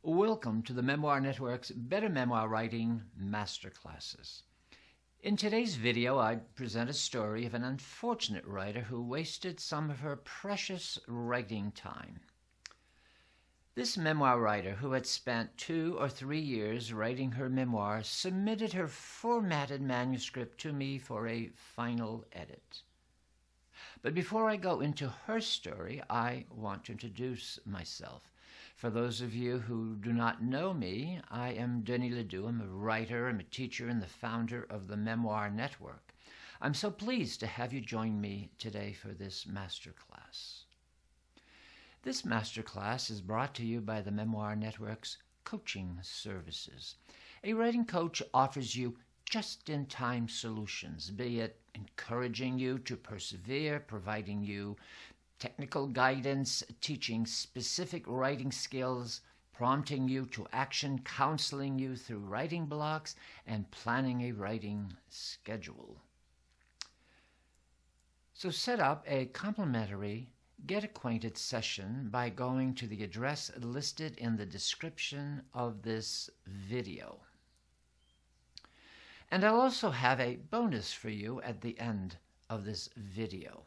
Welcome to the Memoir Network's Better Memoir Writing Masterclasses. In today's video, I present a story of an unfortunate writer who wasted some of her precious writing time. This memoir writer, who had spent 2 or 3 years writing her memoir, submitted her formatted manuscript to me for a final edit. But before I go into her story, I want to introduce myself. For those of you who do not know me, I am Denis Ledoux. I'm a writer, I'm a teacher, and the founder of the Memoir Network. I'm so pleased to have you join me today for this masterclass. This masterclass is brought to you by the Memoir Network's coaching services. A writing coach offers you just-in-time solutions, be it encouraging you to persevere, providing you technical guidance, teaching specific writing skills, prompting you to action, counseling you through writing blocks, and planning a writing schedule. So set up a complimentary Get Acquainted session by going to the address listed in the description of this video. And I'll also have a bonus for you at the end of this video.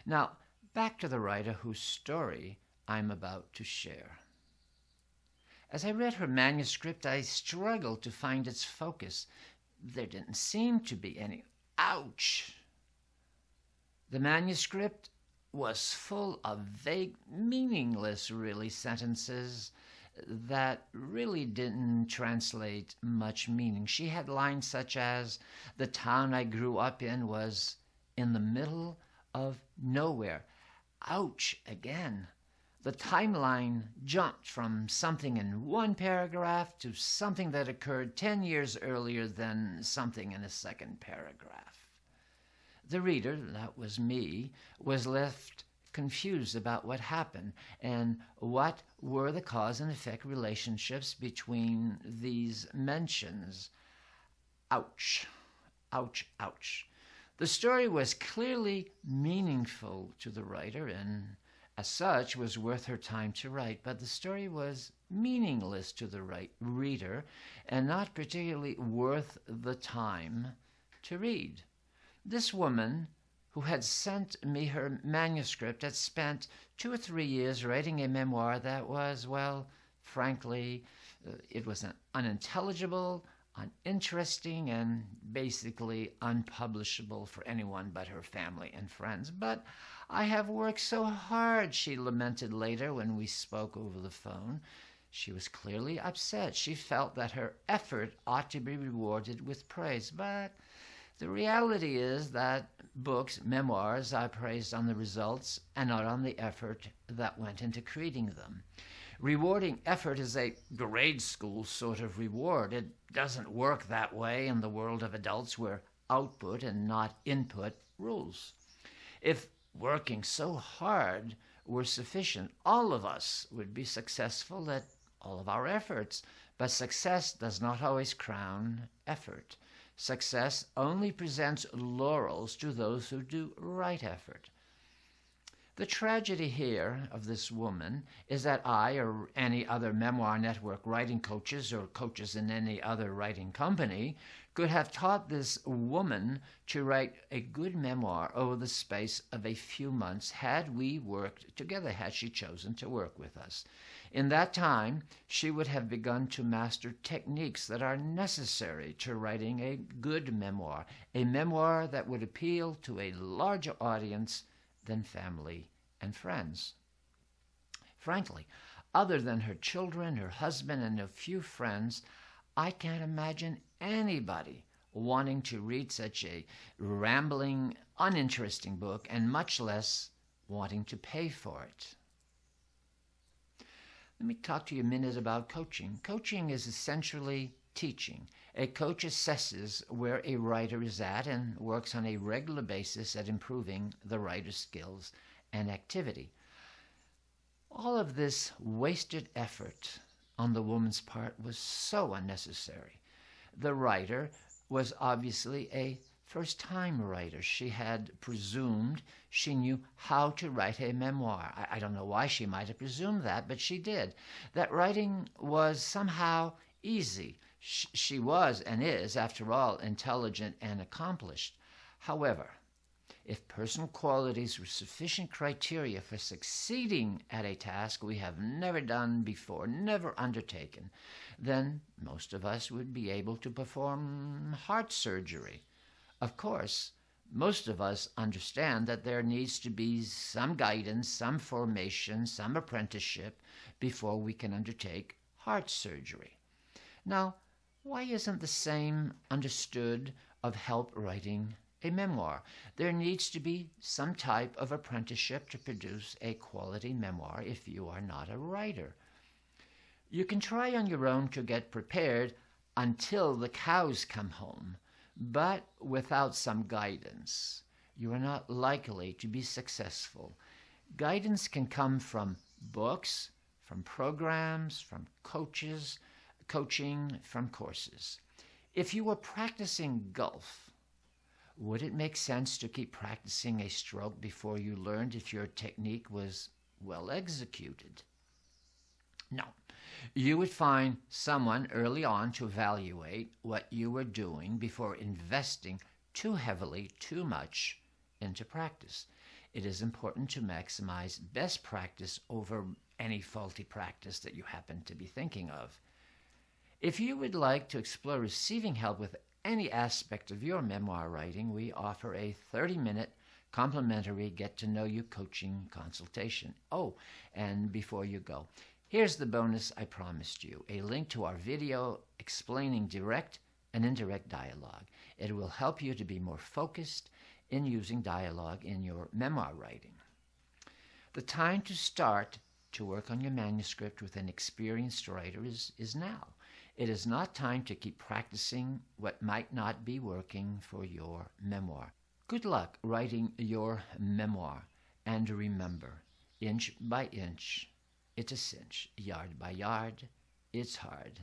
Now, back to the writer whose story I'm about to share. As I read her manuscript, I struggled to find its focus. There didn't seem to be any. Ouch! The manuscript was full of vague, meaningless, sentences that really didn't translate much meaning. She had lines such as, "The town I grew up in was in the middle of nowhere." Ouch again. The timeline jumped from something in one paragraph to something that occurred 10 years earlier than something in a second paragraph. The reader, that was me, was left confused about what happened and what were the cause and effect relationships between these mentions. Ouch, ouch, ouch. The story was clearly meaningful to the writer and, as such, was worth her time to write, but the story was meaningless to the reader and not particularly worth the time to read. This woman, who had sent me her manuscript, had spent 2 or 3 years writing a memoir that was, frankly, it was unintelligible, uninteresting, and basically unpublishable for anyone but her family and friends. "But I have worked so hard," she lamented later when we spoke over the phone. She was clearly upset. She felt that her effort ought to be rewarded with praise. But the reality is that books, memoirs, are praised on the results and not on the effort that went into creating them. Rewarding effort is a grade school sort of reward. It doesn't work that way in the world of adults where output and not input rules. If working so hard were sufficient, all of us would be successful at all of our efforts. But success does not always crown effort. Success only presents laurels to those who do right effort. The tragedy here of this woman is that I or any other Memoir Network writing coaches or coaches in any other writing company could have taught this woman to write a good memoir over the space of a few months had we worked together, had she chosen to work with us. In that time, she would have begun to master techniques that are necessary to writing a good memoir, a memoir that would appeal to a larger audience than family and friends. Frankly, other than her children, her husband, and a few friends, I can't imagine anybody wanting to read such a rambling, uninteresting book, and much less wanting to pay for it. Let me talk to you a minute about coaching. Coaching is essentially teaching. A coach assesses where a writer is at and works on a regular basis at improving the writer's skills and activity. All of this wasted effort on the woman's part was so unnecessary. The writer was obviously a first-time writer. She had presumed she knew how to write a memoir. I don't know why she might have presumed that, but she did. That writing was somehow easy. She was and is, after all, intelligent and accomplished. However, if personal qualities were sufficient criteria for succeeding at a task we have never done before, never undertaken, then most of us would be able to perform heart surgery. Of course, most of us understand that there needs to be some guidance, some formation, some apprenticeship before we can undertake heart surgery. Now, why isn't the same understood of help writing a memoir? There needs to be some type of apprenticeship to produce a quality memoir if you are not a writer. You can try on your own to get prepared until the cows come home, but without some guidance, you are not likely to be successful. Guidance can come from books, from programs, from coaching, from courses. If you were practicing golf, would it make sense to keep practicing a stroke before you learned if your technique was well executed? No. You would find someone early on to evaluate what you were doing before investing too heavily, too much into practice. It is important to maximize best practice over any faulty practice that you happen to be thinking of. If you would like to explore receiving help with any aspect of your memoir writing, we offer a 30-minute complimentary get-to-know-you coaching consultation. Oh, and before you go, here's the bonus I promised you, a link to our video explaining direct and indirect dialogue. It will help you to be more focused in using dialogue in your memoir writing. The time to start to work on your manuscript with an experienced writer is now. It is not time to keep practicing what might not be working for your memoir. Good luck writing your memoir, and remember, inch by inch, it's a cinch. Yard by yard, it's hard.